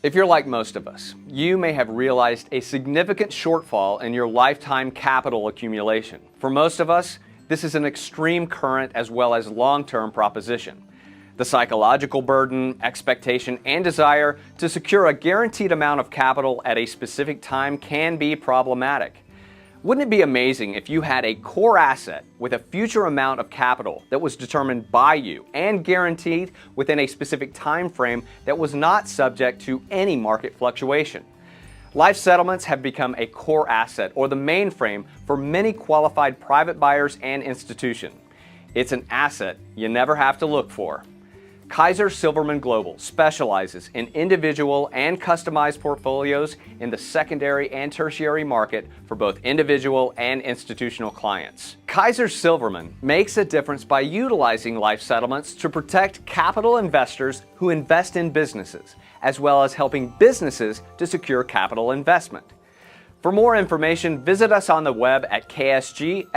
If you're like most of us, you may have realized a significant shortfall in your lifetime capital accumulation. For most of us, this is an extreme current as well as long-term proposition. The psychological burden, expectation, and desire to secure a guaranteed amount of capital at a specific time can be problematic. Wouldn't it be amazing if you had a core asset with a future amount of capital that was determined by you and guaranteed within a specific time frame that was not subject to any market fluctuation? Life settlements have become a core asset or the mainframe for many qualified private buyers and institutions. It's an asset you never have to look for. Kaiser Silverman Global specializes in individual and customized portfolios in the secondary and tertiary market for both individual and institutional clients. Kaiser Silverman makes a difference by utilizing life settlements to protect capital investors who invest in businesses, as well as helping businesses to secure capital investment. For more information, visit us on the web at ksgllc.com.